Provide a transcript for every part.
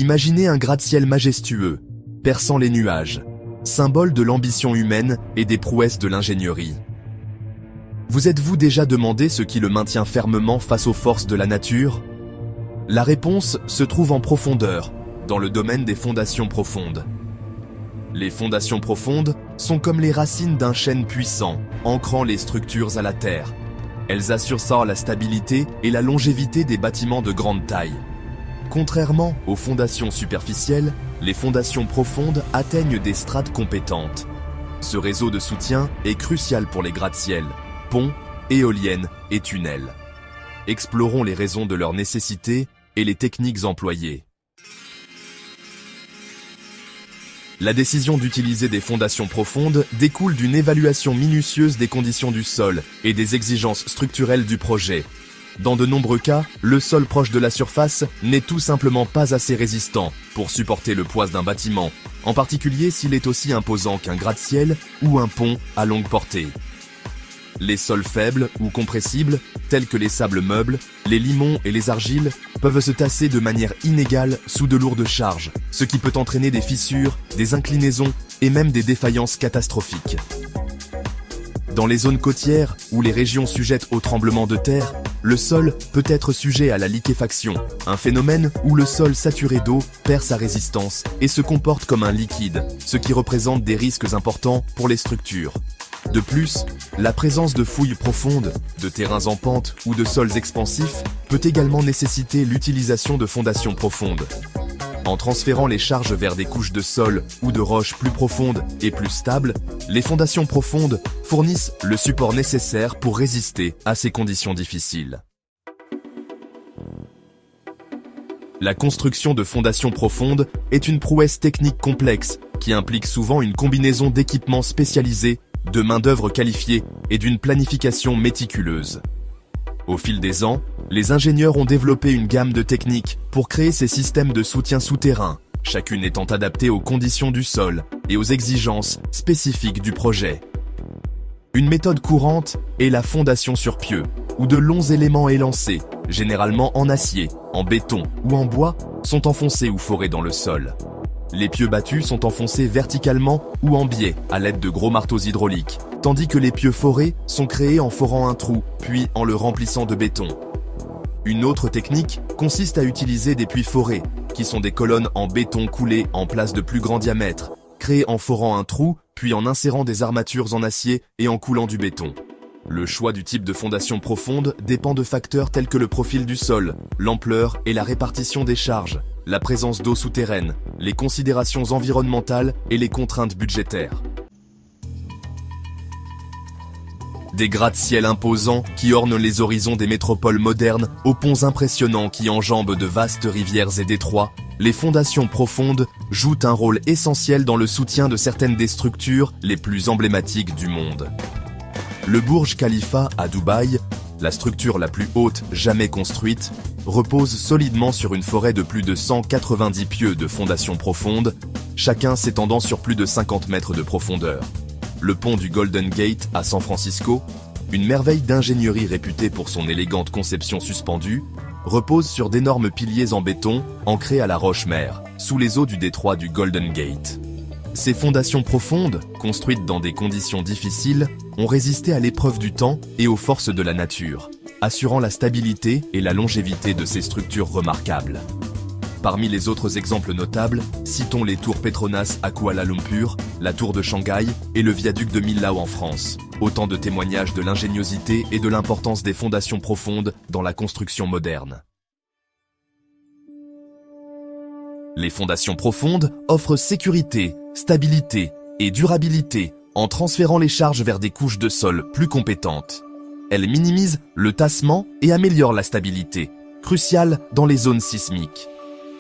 Imaginez un gratte-ciel majestueux, perçant les nuages, symbole de l'ambition humaine et des prouesses de l'ingénierie. Vous êtes-vous déjà demandé ce qui le maintient fermement face aux forces de la nature? La réponse se trouve en profondeur, dans le domaine des fondations profondes. Les fondations profondes sont comme les racines d'un chêne puissant, ancrant les structures à la terre. Elles assurent la stabilité et la longévité des bâtiments de grande taille. Contrairement aux fondations superficielles, les fondations profondes atteignent des strates compétentes. Ce réseau de soutien est crucial pour les gratte-ciels, ponts, éoliennes et tunnels. Explorons les raisons de leur nécessité et les techniques employées. La décision d'utiliser des fondations profondes découle d'une évaluation minutieuse des conditions du sol et des exigences structurelles du projet. Dans de nombreux cas, le sol proche de la surface n'est tout simplement pas assez résistant pour supporter le poids d'un bâtiment, en particulier s'il est aussi imposant qu'un gratte-ciel ou un pont à longue portée. Les sols faibles ou compressibles, tels que les sables meubles, les limons et les argiles, peuvent se tasser de manière inégale sous de lourdes charges, ce qui peut entraîner des fissures, des inclinaisons et même des défaillances catastrophiques. Dans les zones côtières ou les régions sujettes aux tremblements de terre, le sol peut être sujet à la liquéfaction, un phénomène où le sol saturé d'eau perd sa résistance et se comporte comme un liquide, ce qui représente des risques importants pour les structures. De plus, la présence de fouilles profondes, de terrains en pente ou de sols expansifs peut également nécessiter l'utilisation de fondations profondes. En transférant les charges vers des couches de sol ou de roches plus profondes et plus stables, les fondations profondes fournissent le support nécessaire pour résister à ces conditions difficiles. La construction de fondations profondes est une prouesse technique complexe qui implique souvent une combinaison d'équipements spécialisés, de main-d'œuvre qualifiée et d'une planification méticuleuse. Au fil des ans, les ingénieurs ont développé une gamme de techniques pour créer ces systèmes de soutien souterrain, chacune étant adaptée aux conditions du sol et aux exigences spécifiques du projet. Une méthode courante est la fondation sur pieux, où de longs éléments élancés, généralement en acier, en béton ou en bois, sont enfoncés ou forés dans le sol. Les pieux battus sont enfoncés verticalement ou en biais à l'aide de gros marteaux hydrauliques, tandis que les pieux forés sont créés en forant un trou, puis en le remplissant de béton. Une autre technique consiste à utiliser des puits forés, qui sont des colonnes en béton coulées en place de plus grand diamètre, créées en forant un trou, puis en insérant des armatures en acier et en coulant du béton. Le choix du type de fondation profonde dépend de facteurs tels que le profil du sol, l'ampleur et la répartition des charges, la présence d'eau souterraine, les considérations environnementales et les contraintes budgétaires. Des gratte-ciels imposants qui ornent les horizons des métropoles modernes, aux ponts impressionnants qui enjambent de vastes rivières et détroits, les fondations profondes jouent un rôle essentiel dans le soutien de certaines des structures les plus emblématiques du monde. Le Burj Khalifa à Dubaï, la structure la plus haute jamais construite, repose solidement sur une forêt de plus de 190 pieux de fondations profondes, chacun s'étendant sur plus de 50 mètres de profondeur. Le pont du Golden Gate à San Francisco, une merveille d'ingénierie réputée pour son élégante conception suspendue, repose sur d'énormes piliers en béton ancrés à la roche-mère, sous les eaux du détroit du Golden Gate. Ces fondations profondes, construites dans des conditions difficiles, ont résisté à l'épreuve du temps et aux forces de la nature, assurant la stabilité et la longévité de ces structures remarquables. Parmi les autres exemples notables, citons les tours Petronas à Kuala Lumpur, la tour de Shanghai et le viaduc de Millau en France. Autant de témoignages de l'ingéniosité et de l'importance des fondations profondes dans la construction moderne. Les fondations profondes offrent sécurité, stabilité et durabilité en transférant les charges vers des couches de sol plus compétentes. Elles minimisent le tassement et améliorent la stabilité, cruciale dans les zones sismiques.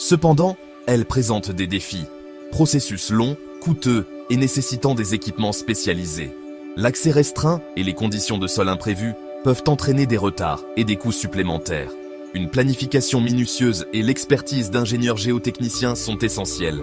Cependant, elles présentent des défis. Processus long, coûteux et nécessitant des équipements spécialisés. L'accès restreint et les conditions de sol imprévues peuvent entraîner des retards et des coûts supplémentaires. Une planification minutieuse et l'expertise d'ingénieurs géotechniciens sont essentielles.